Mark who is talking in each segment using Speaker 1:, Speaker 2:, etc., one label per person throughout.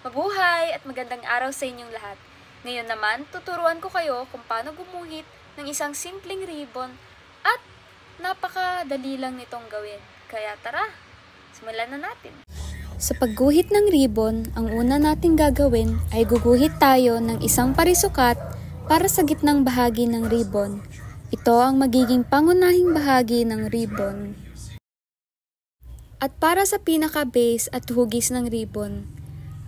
Speaker 1: Mabuhay at magandang araw sa inyong lahat. Ngayon naman, tuturuan ko kayo kung paano gumuhit ng isang simpleng ribbon at napakadali lang nitong gawin. Kaya tara, simulan na natin. Sa pagguhit ng ribbon, ang una nating gagawin ay guguhit tayo ng isang parisukat para sa gitnang bahagi ng ribbon. Ito ang magiging pangunahing bahagi ng ribbon. At para sa pinaka-base at hugis ng ribbon,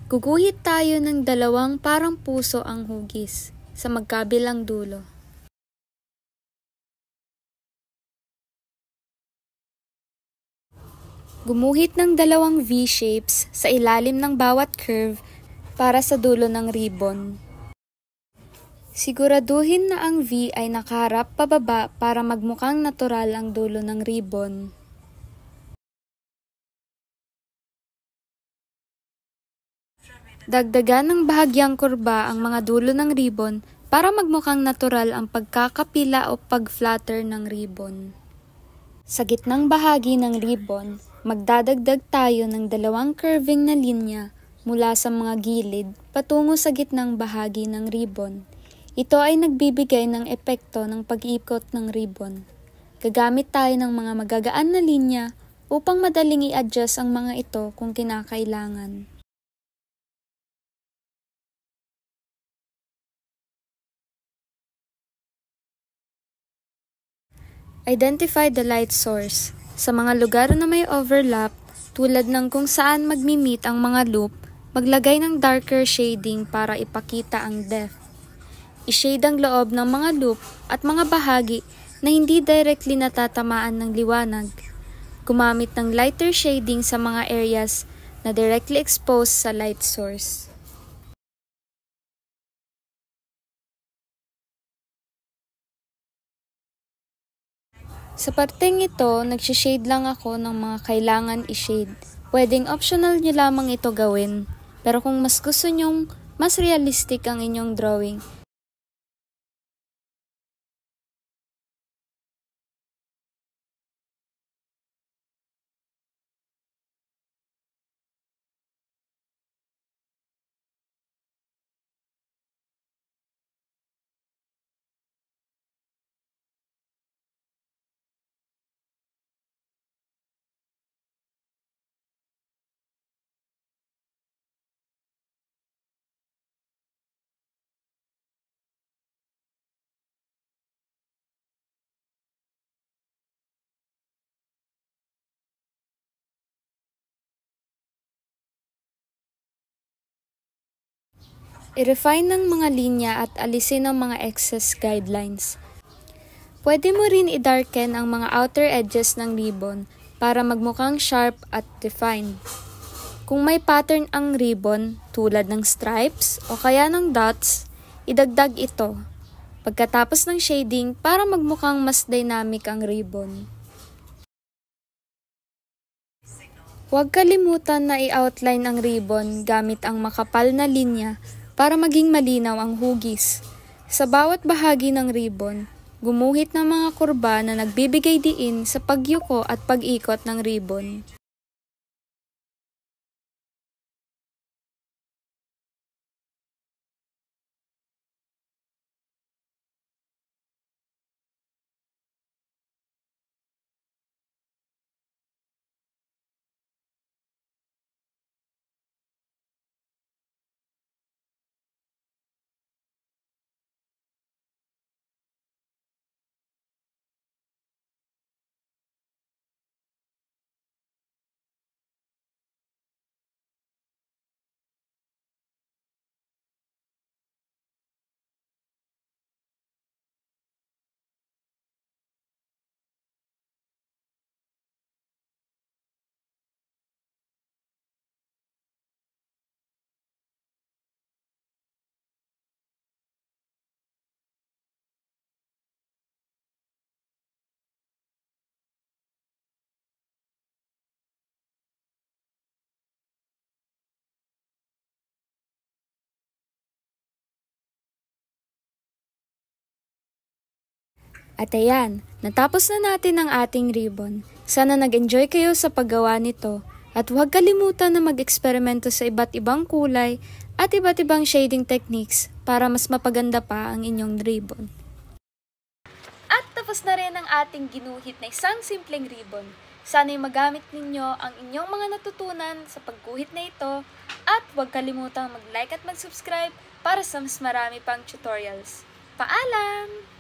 Speaker 1: guguhit tayo ng dalawang parang puso ang hugis sa magkabilang dulo. Gumuhit ng dalawang V-shapes sa ilalim ng bawat curve para sa dulo ng ribbon. Siguraduhin na ang V ay nakaharap pababa para magmukhang natural ang dulo ng ribbon. Dagdagan ng bahagyang kurba ang mga dulo ng ribbon para magmukhang natural ang pagkakapila o pag-flutter ng ribbon. Sa gitnang bahagi ng ribbon, magdadagdag tayo ng dalawang curving na linya mula sa mga gilid patungo sa gitnang bahagi ng ribbon. Ito ay nagbibigay ng epekto ng pag-ikot ng ribbon. Gagamit tayo ng mga magagaan na linya upang madaling i-adjust ang mga ito kung kinakailangan. Identify the light source. Sa mga lugar na may overlap, tulad ng kung saan magmi-meet ang mga loop, maglagay ng darker shading para ipakita ang depth. I-shade ang loob ng mga loop at mga bahagi na hindi directly natatamaan ng liwanag. Gumamit ng lighter shading sa mga areas na directly exposed sa light source. Sa parteng ito, nagsishade lang ako ng mga kailangan i-shade. Pwedeng optional nyo lamang ito gawin, pero kung mas gusto nyong mas realistic ang inyong drawing, i-refine ng mga linya at alisin ang mga excess guidelines. Pwede mo rin i-darken ang mga outer edges ng ribbon para magmukhang sharp at defined. Kung may pattern ang ribbon tulad ng stripes o kaya ng dots, idagdag ito pagkatapos ng shading para magmukhang mas dynamic ang ribbon. Huwag kalimutan na i-outline ang ribbon gamit ang makapal na linya para maging malinaw ang hugis. Sa bawat bahagi ng ribbon, gumuhit ng mga kurba na nagbibigay diin sa pagyuko at pag-ikot ng ribbon. At ayan, natapos na natin ang ating ribbon. Sana nag-enjoy kayo sa paggawa nito At huwag kalimutan na mag-eksperimento sa iba't ibang kulay at iba't ibang shading techniques para mas mapaganda pa ang inyong ribbon. At tapos na rin ang ating ginuhit na isang simpleng ribbon. Sana'y magamit ninyo ang inyong mga natutunan sa pagguhit na ito at huwag kalimutang mag-like at mag-subscribe para sa mas marami pang tutorials. Paalam!